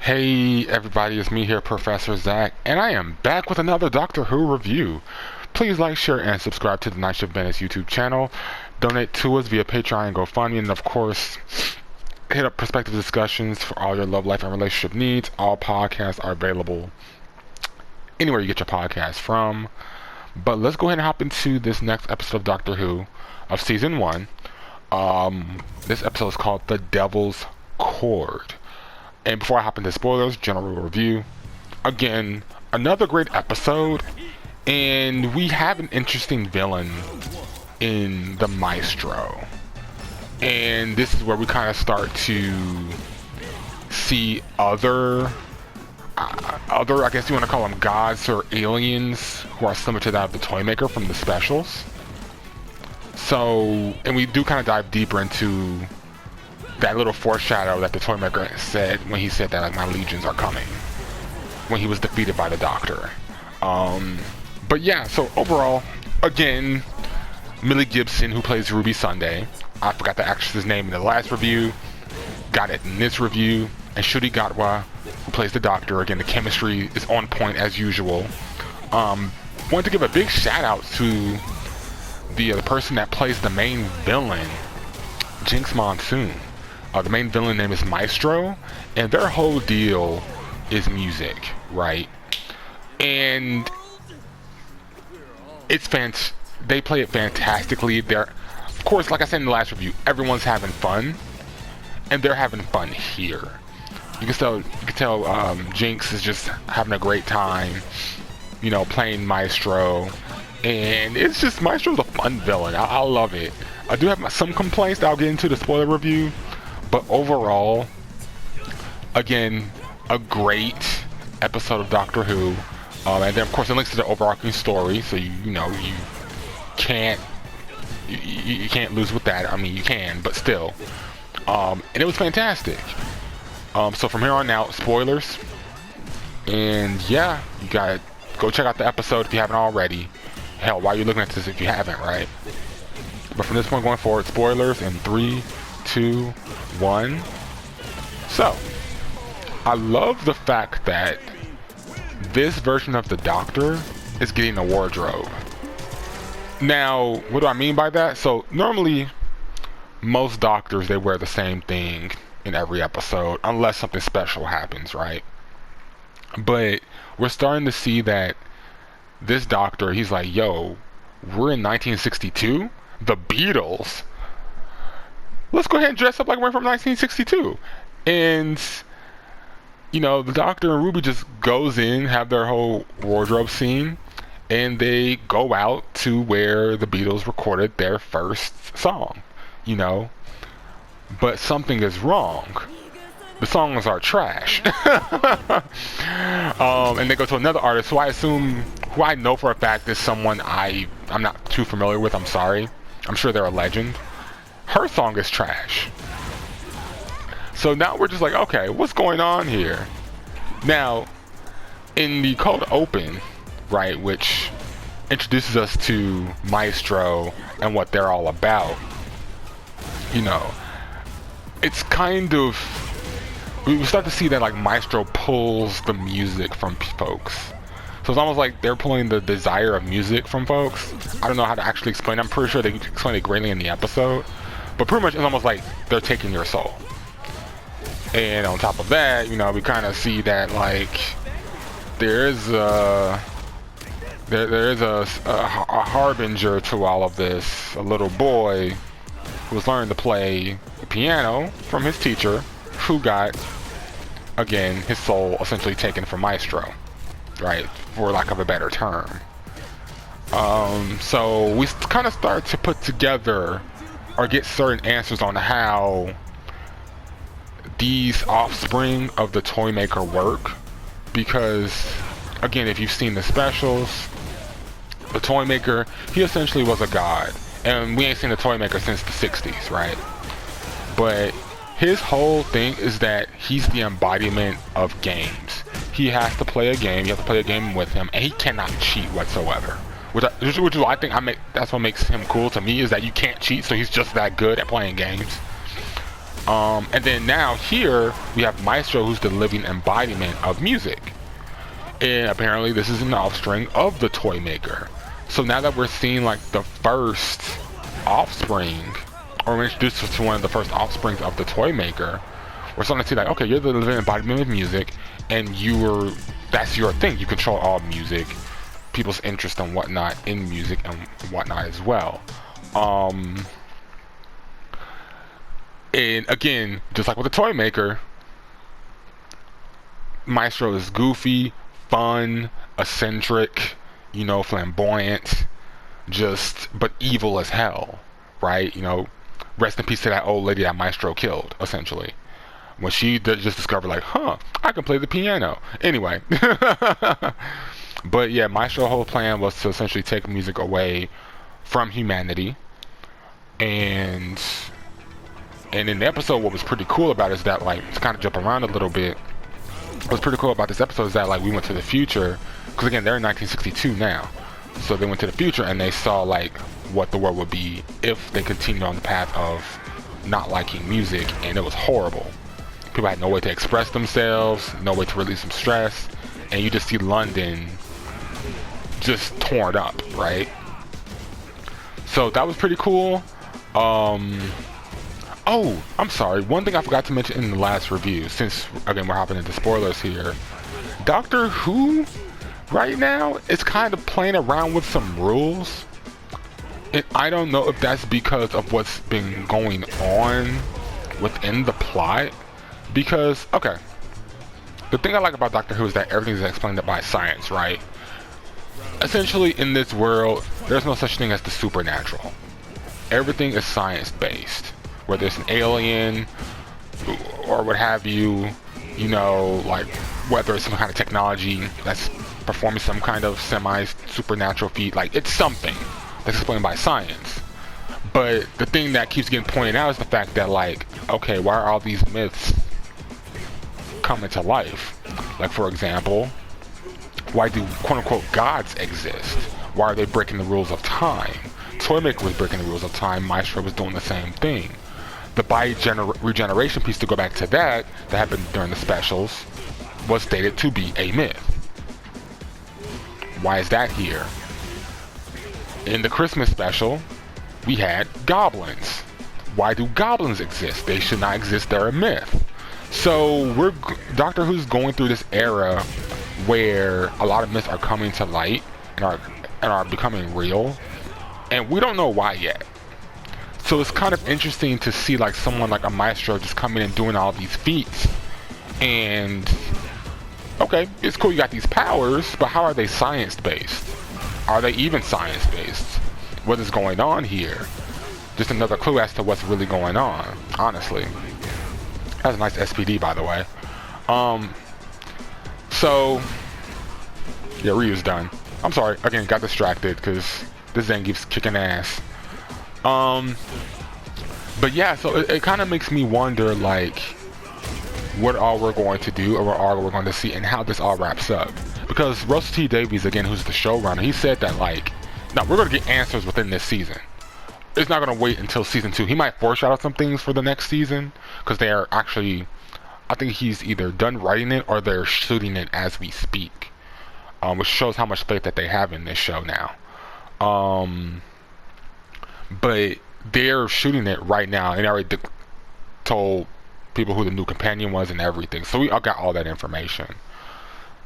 Hey everybody, it's me here, Professor Zach, and I am back with another Doctor Who review. Please like, share, and subscribe to the Night Shift Bandits YouTube channel. Donate to us via Patreon and GoFundMe, and of course, hit up Perspective Discussions for all your love, life, and relationship needs. All podcasts are available anywhere you get your podcasts from. But let's go ahead and hop into this next episode of Doctor Who of Season 1. This episode is called The Devil's Chord. And before I hop into spoilers, general review. Again, another great episode. And we have an interesting villain in the Maestro. And this is where we kind of start to see other, I guess you want to call them gods or aliens who are similar to that of the Toymaker from the specials. So, and we do kind of dive deeper into that little foreshadow that the Toymaker said when he said that, like, my legions are coming, when he was defeated by the Doctor. But yeah, so overall, again, Millie Gibson, who plays Ruby Sunday, I forgot the actress's name in the last review, got it in this review, and Ncuti Gatwa, who plays the Doctor. Again, the chemistry is on point as usual. Wanted to give a big shout out to the person that plays the main villain, Jinx Monsoon. The main villain name is Maestro, and their whole deal is music, right? And it's they play it fantastically. They're, of course, like I said in the last review, everyone's having fun, and they're having fun here. You can tell Jinx is just having a great time, you know, playing Maestro, and it's just, Maestro's a fun villain. I love it. I do have some complaints that I'll get into the spoiler review. But overall, again, a great episode of Doctor Who, and then of course it links to the overarching story, so you can't lose with that. I mean, you can, but still, and it was fantastic. So from here on out, spoilers, and yeah, you gotta go check out the episode if you haven't already. Hell, why are you looking at this if you haven't, right? But from this point going forward, spoilers in 3, 2, 1. So, I love the fact that this version of the Doctor is getting a wardrobe. Now, what do I mean by that? So, normally, most Doctors, they wear the same thing in every episode, unless something special happens, right? But we're starting to see that this Doctor, he's like, yo, we're in 1962? The Beatles? Let's go ahead and dress up like we're from 1962. And, you know, the Doctor and Ruby just goes in, have their whole wardrobe scene, and they go out to where the Beatles recorded their first song, you know. But something is wrong. The songs are trash. And they go to another artist who who I know for a fact is someone I'm not too familiar with, I'm sorry. I'm sure they're a legend. Her song is trash. So now we're just like, okay, what's going on here? Now, in the cold open, right, which introduces us to Maestro and what they're all about, you know, it's kind of, we start to see that, like, Maestro pulls the music from folks. So it's almost like they're pulling the desire of music from folks. I don't know how to actually explain it. I'm pretty sure they explain it greatly in the episode. But pretty much it's almost like they're taking your soul. And on top of that, you know, we kind of see that, like, there is a harbinger to all of this. A little boy who was learning to play the piano from his teacher, who got, again, his soul essentially taken from Maestro, right, for lack of a better term. So we kind of start to put together or get certain answers on how these offspring of the Toymaker work, because, again, if you've seen the specials, the Toymaker, he essentially was a god, and we ain't seen the Toymaker since the 60s, right? But his whole thing is that he's the embodiment of games. He has to play a game, you have to play a game with him, and he cannot cheat whatsoever. Which is why I think that's what makes him cool to me, is that you can't cheat, so he's just that good at playing games. And then now here we have Maestro, who's the living embodiment of music. And apparently this is an offspring of the toy maker. So now that we're seeing like the first offspring, or we're introduced to one of the first offsprings of the toy maker, we're starting to see like, okay, you're the living embodiment of music, and that's your thing. You control all music, people's interest and whatnot in music and whatnot as well. And again, just like with the toy maker, Maestro is goofy, fun, eccentric, flamboyant, but evil as hell, right? Rest in peace to that old lady that Maestro killed, essentially. When she just discovered, like, I can play the piano. Anyway. But yeah, Maestro's whole plan was to essentially take music away from humanity. And in the episode, what was pretty cool about it is that, like, to kind of jump around a little bit, what's pretty cool about this episode is that, like, we went to the future, because again, they're in 1962 now. So they went to the future and they saw, like, what the world would be if they continued on the path of not liking music, and it was horrible. People had no way to express themselves, no way to release some stress, and you just see London just torn up, right? So that was pretty cool. Oh, I'm sorry. One thing I forgot to mention in the last review, since, again, we're hopping into spoilers here. Doctor Who, right now, is kind of playing around with some rules. And I don't know if that's because of what's been going on within the plot. Because, okay, the thing I like about Doctor Who is that everything is explained by science, right? Essentially, in this world, there's no such thing as the supernatural. Everything is science-based. Whether it's an alien or what have you, like whether it's some kind of technology that's performing some kind of semi-supernatural feat, like it's something that's explained by science. But the thing that keeps getting pointed out is the fact that, like, okay, why are all these myths coming to life? Like, for example, why do quote-unquote gods exist? Why are they breaking the rules of time? Toymaker was breaking the rules of time, Maestro was doing the same thing. The body regeneration piece, to go back to that happened during the specials, was stated to be a myth. Why is that here? In the Christmas special, we had goblins. Why do goblins exist? They should not exist, they're a myth. So Doctor Who's going through this era where a lot of myths are coming to light and are becoming real, and we don't know why yet. So it's kind of interesting to see, like, someone like a Maestro just coming and doing all these feats. And okay, it's cool you got these powers, but how are they science-based? Are they even science-based? What is going on here? Just another clue as to what's really going on, honestly. That's a nice SPD, by the way. So yeah, Ryu's done. I'm sorry, again, got distracted because this Zen keeps kicking ass. But yeah, so it kind of makes me wonder, like, what all we're going to do, or what all we're going to see, and how this all wraps up. Because Russell T Davies, again, who's the showrunner, he said that, like, no, we're going to get answers within this season. It's not going to wait until season 2. He might foreshadow some things for the next season, because they are actually, I think he's either done writing it or they're shooting it as we speak, which shows how much faith that they have in this show now. But they're shooting it right now, and they already told people who the new companion was and everything. So we all got all that information.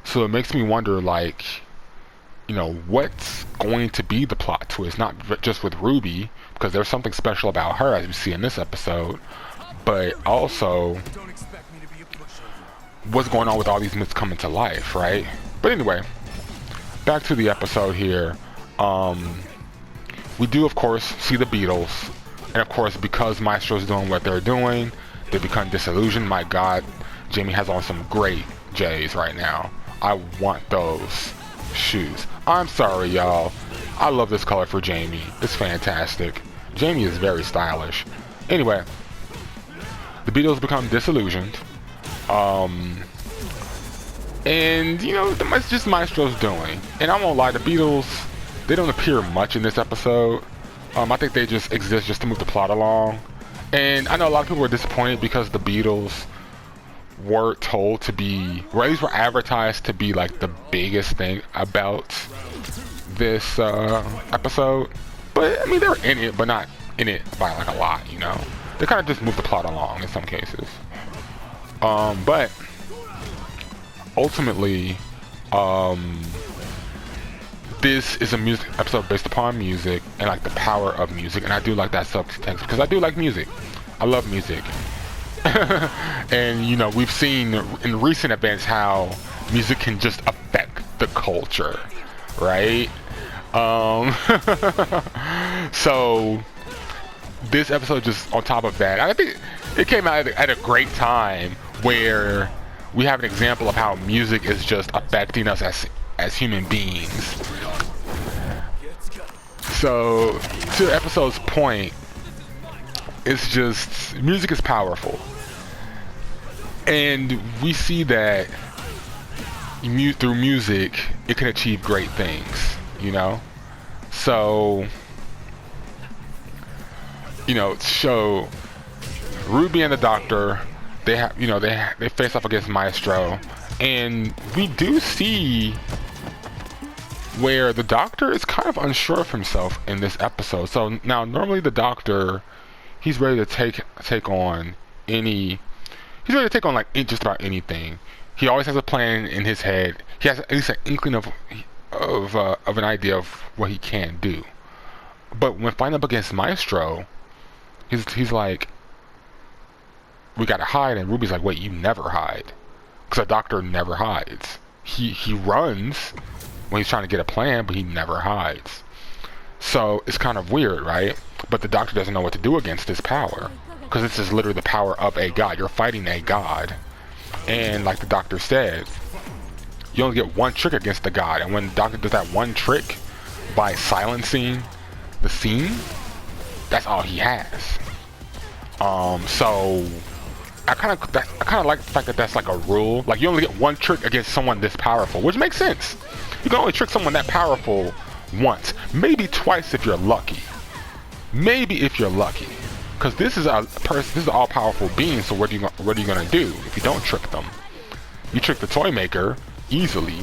So it makes me wonder, like, what's going to be the plot twist? Not just with Ruby, because there's something special about her, as we see in this episode, but also what's going on with all these myths coming to life, right? But anyway, back to the episode here. We do, of course, see the Beatles, and of course, because Maestro's doing what they're doing, they become disillusioned. My God, Jamie has on some great J's right now. I want those shoes. I'm sorry, y'all. I love this color for Jamie. It's fantastic. Jamie is very stylish. Anyway, the Beatles become disillusioned. And, that's just Maestro's doing. And I won't lie, the Beatles, they don't appear much in this episode. I think they just exist just to move the plot along. And I know a lot of people were disappointed because the Beatles were told to be, or at least were advertised to be like the biggest thing about this episode. But I mean, they were in it, but not in it by like a lot, you know. They kind of just moved the plot along in some cases. But ultimately, this is a music episode based upon music and like the power of music, and I do like that subtext because I do like music. I love music. And you know, we've seen in recent events how music can just affect the culture, right? So this episode, just on top of that, I think it came out at a great time where we have an example of how music is just affecting us as human beings. So to the episode's point, it's just music is powerful, and we see that through music it can achieve great things, you know. So you know, show Ruby and the Doctor, they have, you know, they face off against Maestro, and we do see where the Doctor is kind of unsure of himself in this episode. So now normally the Doctor, he's ready to take on like just about anything. He always has a plan in his head. He has at least an inkling of an idea of what he can do. But when fighting up against Maestro, he's like, we gotta hide, and Ruby's like, wait, you never hide, because the Doctor never hides. He runs when he's trying to get a plan, but he never hides. So it's kind of weird, right? But the Doctor doesn't know what to do against this power, because this is literally the power of a god. You're fighting a god, and like the Doctor said, you only get one trick against the god, and when the Doctor does that one trick by silencing the scene, that's all he has. So I kind of like the fact that that's like a rule. Like, you only get one trick against someone this powerful, which makes sense. You can only trick someone that powerful once, maybe twice if you're lucky. Maybe if you're lucky, because this is a person, this is an all-powerful being. So what are you gonna do if you don't trick them? You trick the toy maker easily.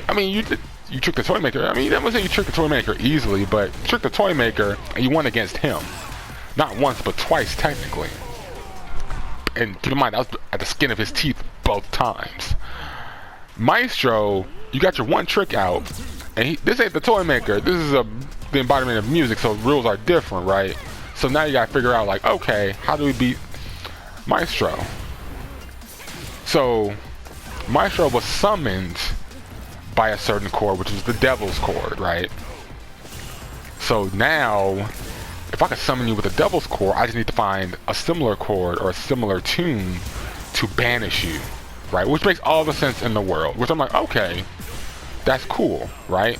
I mean, you trick the toy maker. I mean, that would say you trick the toy maker easily, but you trick the toy maker and you won against him. Not once, but twice, technically. And keep in mind, that was at the skin of his teeth both times. Maestro, you got your one trick out, and this ain't the toy maker. This is the embodiment of music, so rules are different, right? So now you gotta figure out, like, okay, how do we beat Maestro? So Maestro was summoned by a certain chord, which is the Devil's Chord, right? So now, if I can summon you with a Devil's Chord, I just need to find a similar chord or a similar tune to banish you, right? Which makes all the sense in the world. Which I'm like, okay, that's cool, right?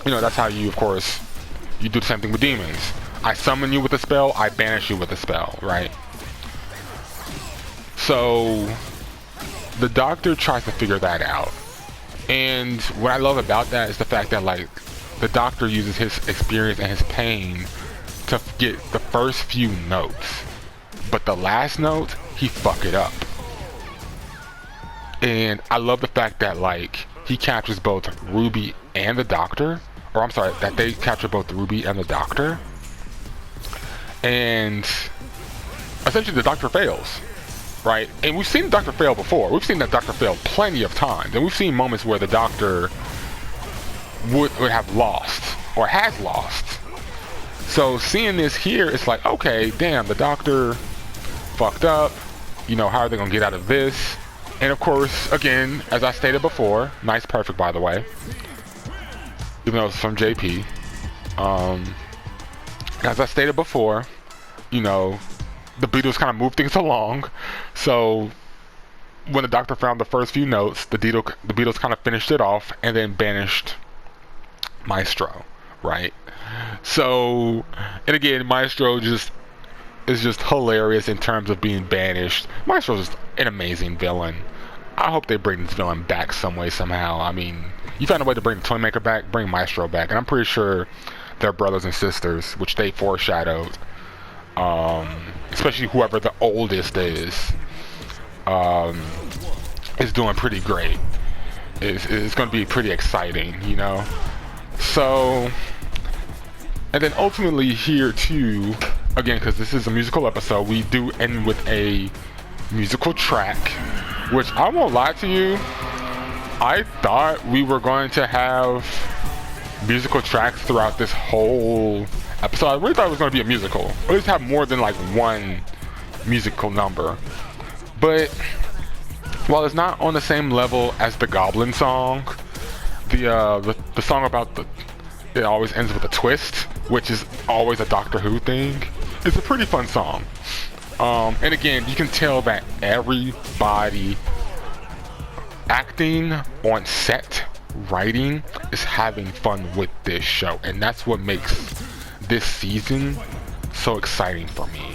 You know, that's how you, of course, you do the same thing with demons. I summon you with a spell, I banish you with a spell, right? So the Doctor tries to figure that out. And what I love about that is the fact that, like, the Doctor uses his experience and his pain to get the first few notes, but the last note, he fuck it up. And I love the fact that, like, he captures both Ruby and the Doctor, or I'm sorry, that they capture both Ruby and the Doctor, and essentially the Doctor fails, right? And we've seen the Doctor fail before. We've seen that Doctor fail plenty of times, and we've seen moments where the Doctor would have lost or has lost. So seeing this here, it's like, okay, damn, the Doctor fucked up. You know, how are they gonna get out of this? And of course, again, as I stated before, nice, perfect, by the way, even though it's from JP. As I stated before, you know, the Beatles kind of moved things along. So when the Doctor found the first few notes, the Beatles kind of finished it off and then banished Maestro, right? So, and again, Maestro is just hilarious in terms of being banished. Maestro's just an amazing villain. I hope they bring this villain back some way, somehow. I mean, you found a way to bring the Toymaker back, bring Maestro back, and I'm pretty sure they're brothers and sisters, which they foreshadowed. Especially whoever the oldest is doing pretty great. It's going to be pretty exciting, you know. So, and then ultimately here too, again, because this is a musical episode, we do end with a musical track, which I won't lie to you, I thought we were going to have musical tracks throughout this whole episode. I really thought it was going to be a musical, or at least have more than like one musical number. But while it's not on the same level as the Goblin song, the song about it always ends with a twist, which is always a Doctor Who thing. It's a pretty fun song. And again, you can tell that everybody acting on set, writing, is having fun with this show, and that's what makes this season so exciting for me.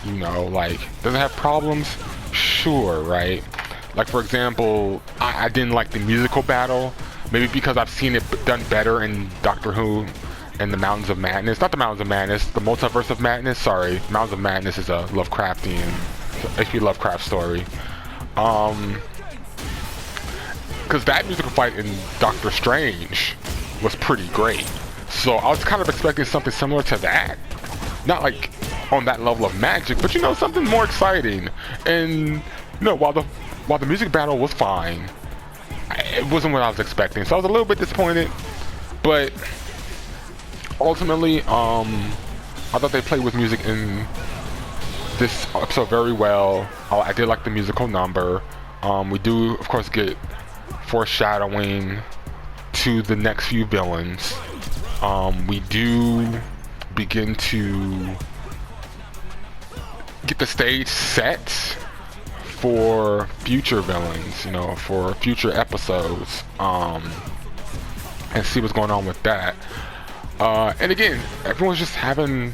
You know, like, does it have problems? Sure, right? Like, for example, I didn't like the musical battle, maybe because I've seen it done better in Doctor Who and the Mountains of Madness. Not the Mountains of Madness, the Multiverse of Madness, sorry. Mountains of Madness is a Lovecraftian, H.P. Lovecraft story. Because that musical fight in Doctor Strange was pretty great. So I was kind of expecting something similar to that. Not like on that level of magic, but you know, something more exciting. And you know, while the music battle was fine, it wasn't what I was expecting. So I was a little bit disappointed, but ultimately, I thought they played with music in this episode very well. I did like the musical number. We do, of course, get foreshadowing to the next few villains. We do begin to get the stage set for future villains, you know, for future episodes, and see what's going on with that. And again, everyone's just having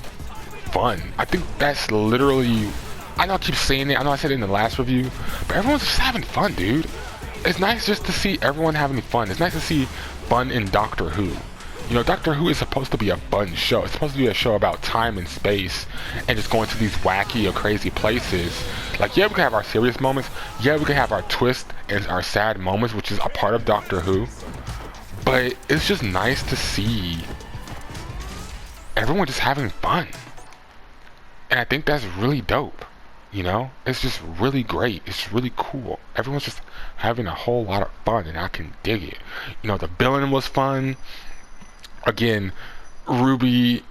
fun. I think that's literally, I know I keep saying it, I know I said it in the last review, but everyone's just having fun, dude. It's nice just to see everyone having fun. It's nice to see fun in Doctor Who. You know, Doctor Who is supposed to be a fun show. It's supposed to be a show about time and space and just going to these wacky or crazy places. Like, yeah, we can have our serious moments. Yeah, we can have our twist and our sad moments, which is a part of Doctor Who. But it's just nice to see everyone just having fun. And I think that's really dope. You know, it's just really great. It's really cool. Everyone's just having a whole lot of fun, and I can dig it. You know, the villain was fun. Again, Ruby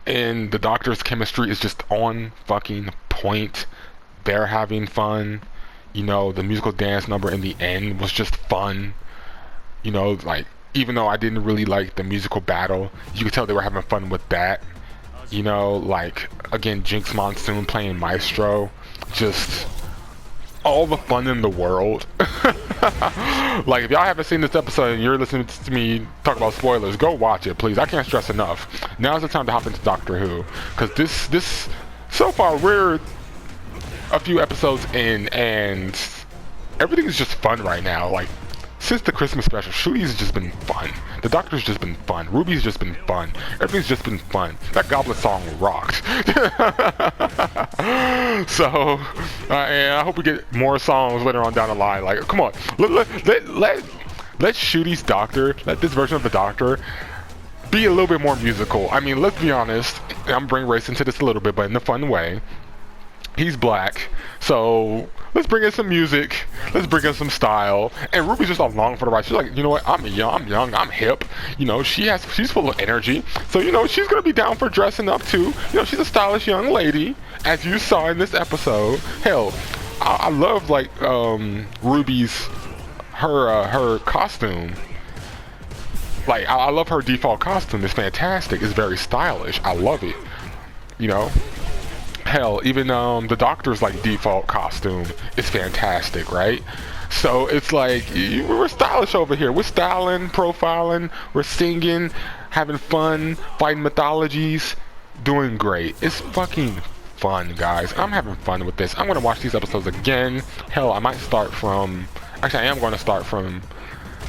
and the Doctor's chemistry is just on fucking point. They're having fun. You know, the musical dance number in the end was just fun. You know, like, even though I didn't really like the musical battle, you could tell they were having fun with that. You know, like, again, Jinx Monsoon playing Maestro. Just all the fun in the world. Like, if y'all haven't seen this episode and you're listening to me talk about spoilers, go watch it, please. I can't stress enough. Now's the time to hop into Doctor Who, because this so far we're a few episodes in and everything is just fun right now. Like, since the Christmas special, Shooty's just been fun. The Doctor's just been fun. Ruby's just been fun. Everything's just been fun. That Goblin song rocked. So, and I hope we get more songs later on down the line. Like, come on, let Shooty's Doctor, let this version of the Doctor be a little bit more musical. I mean, let's be honest. I'm bringing race into this a little bit, but in a fun way. He's black, so let's bring in some music, let's bring in some style, and Ruby's just along for the ride. She's like, you know what, I'm young, I'm hip, you know, she's full of energy, so, you know, she's gonna be down for dressing up too. You know, she's a stylish young lady, as you saw in this episode. Hell, I love, like, Ruby's, her costume. Like, I love her default costume. It's fantastic, it's very stylish, I love it, you know. Hell, even the Doctor's like default costume is fantastic, right? So it's like, we're stylish over here. We're styling, profiling, we're singing, having fun, fighting mythologies, doing great. It's fucking fun, guys. I'm having fun with this. I'm gonna watch these episodes again. Hell, I might start from, actually I am going to start from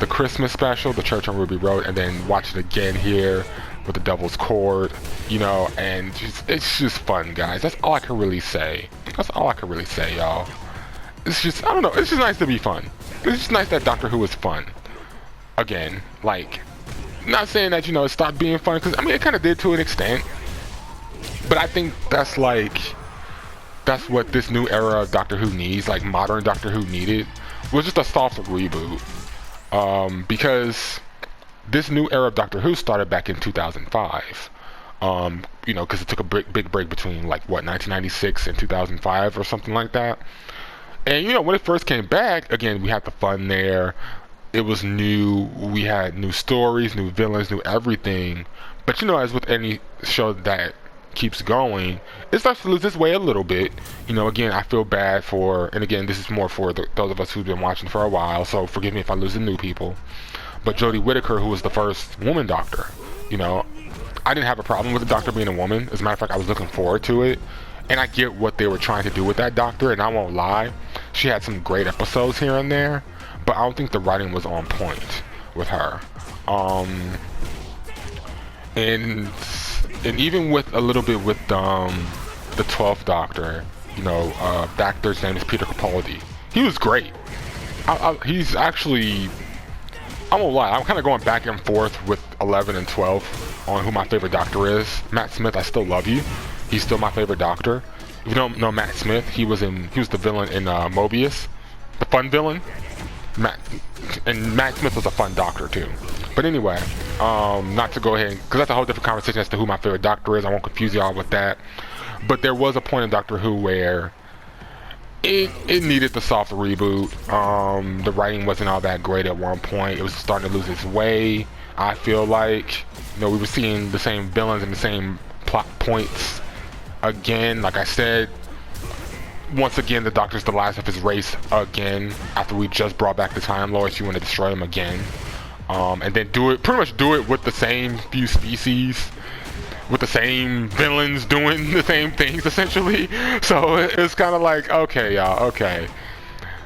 the Christmas special, the Church on Ruby Road, and then watch it again here with the Devil's Chord. you know, and it's just fun, guys. That's all I can really say. That's all I can really say, y'all. It's just, I don't know, it's just nice to be fun. It's just nice that Doctor Who is fun. Again, like, not saying that, you know, it stopped being fun, because, I mean, it kind of did to an extent. But I think that's what this new era of Doctor Who needs, like modern Doctor Who needed, was just a soft reboot. Because this new era of Doctor Who started back in 2005. You know, because it took a big break between, like, what, 1996 and 2005 or something like that. And, you know, when it first came back, again, we had the fun there. It was new. We had new stories, new villains, new everything. But, you know, as with any show that keeps going, it starts to lose its way a little bit. You know, again, I feel bad for, and again, this is more for those of us who've been watching for a while, so forgive me if I lose the new people. But Jodie Whittaker, who was the first woman Doctor, you know, I didn't have a problem with the Doctor being a woman. As a matter of fact, I was looking forward to it. And I get what they were trying to do with that Doctor, and I won't lie, she had some great episodes here and there, but I don't think the writing was on point with her. And even with a little bit with the 12th Doctor, you know, the actor's name is Peter Capaldi. He was great. He's actually, I won't lie, I'm kind of going back and forth with 11 and 12 on who my favorite Doctor is. Matt Smith, I still love you. He's still my favorite Doctor. If you don't know Matt Smith, he was the villain in Mobius, the fun villain. Matt Smith was a fun Doctor too. But anyway, not to go ahead, because that's a whole different conversation as to who my favorite Doctor is. I won't confuse y'all with that. But there was a point in Doctor Who where it needed the soft reboot. The writing wasn't all that great at one point. It was starting to lose its way. I feel like, you know, we were seeing the same villains and the same plot points again. Like I said, once again, the Doctor's the last of his race again. After we just brought back the Time Lords, you want to destroy them again, and then pretty much do it with the same few species, with the same villains doing the same things essentially. So it's kind of like, okay, y'all, okay.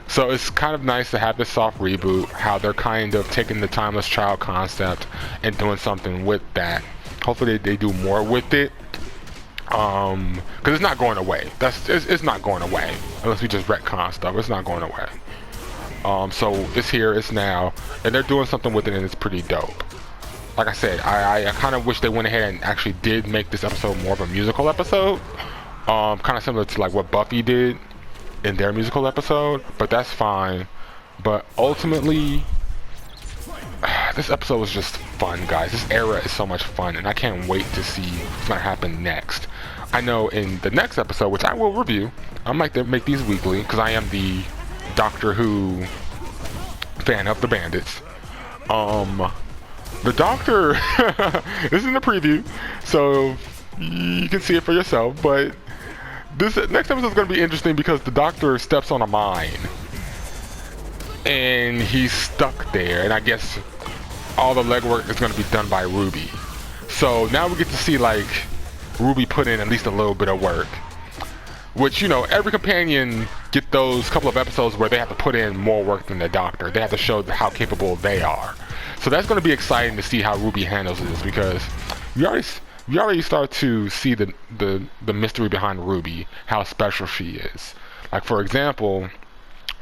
So it's kind of nice to have this soft reboot. How they're kind of taking the timeless child concept and doing something with that. Hopefully they do more with it. Because it's not going away. It's not going away unless we just retcon stuff. It's not going away. So it's here, it's now, and they're doing something with it, and it's pretty dope. Like I said, I kind of wish they went ahead and actually did make this episode more of a musical episode. Kind of similar to like what Buffy did in their musical episode, but that's fine. But ultimately, this episode was just fun, guys. This era is so much fun, and I can't wait to see what's gonna happen next. I know in the next episode, which I will review, I might make these weekly, because I am the Doctor Who fan of the Bandits. The Doctor this is in the preview, so you can see it for yourself, but this next episode is going to be interesting because the Doctor steps on a mine and he's stuck there, and I guess all the legwork is going to be done by Ruby. So now we get to see like Ruby put in at least a little bit of work, which, you know, every companion get those couple of episodes where they have to put in more work than the Doctor. They have to show how capable they are. So that's going to be exciting to see how Ruby handles this, because we already start to see the mystery behind Ruby, how special she is. Like, for example,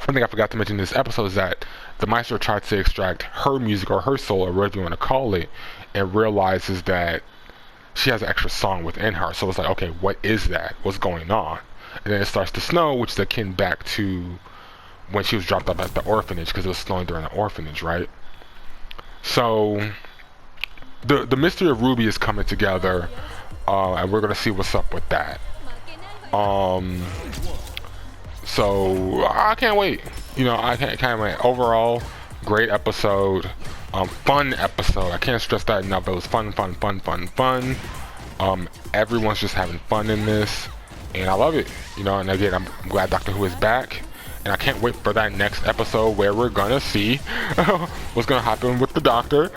one thing I forgot to mention in this episode is that the Maestro tried to extract her music, or her soul, or whatever you want to call it, and realizes that she has an extra song within her. So it's like, okay, what is that? What's going on? And then it starts to snow, which is akin back to when she was dropped off at the orphanage, because it was snowing during the orphanage, right? So the mystery of Ruby is coming together, and we're gonna see what's up with that. So I can't wait. You know, I can't wait. Overall, great episode. Fun episode. I can't stress that enough. It was fun. Everyone's just having fun in this, and I love it. You know, and again, I'm glad Doctor Who is back, and I can't wait for that next episode where we're gonna see what's gonna happen with the Doctor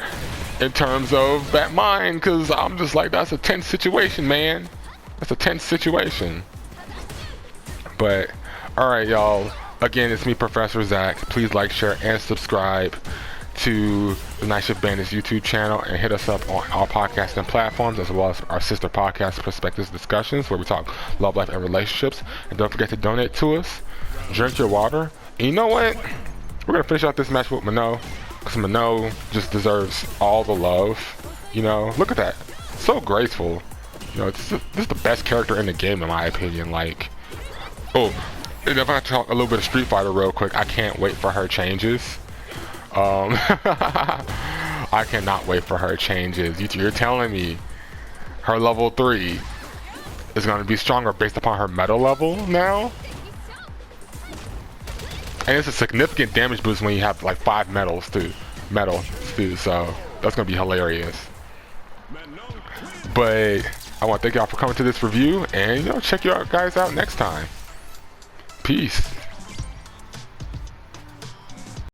in terms of that mine, because I'm just like, that's a tense situation, man. That's a tense situation. But alright, y'all, again, it's me, Professor Zach. Please like, share, and subscribe to the Night Shift Bandits YouTube channel and hit us up on all podcasting platforms, as well as our sister podcast, Perspectives Discussions, where we talk love, life, and relationships. And don't forget to donate to us. Drink your water. And you know what? We're gonna finish out this match with Minot, because Minot just deserves all the love. You know, look at that. So graceful. You know, this is the best character in the game, in my opinion. Like, oh, and if I talk a little bit of Street Fighter real quick, I can't wait for her changes. I cannot wait for her changes. You're telling me her level 3 is going to be stronger based upon her metal level now? And it's a significant damage boost when you have like 5 metals too. So that's going to be hilarious. But I want to thank y'all for coming to this review, and you know, check you guys out next time. Peace.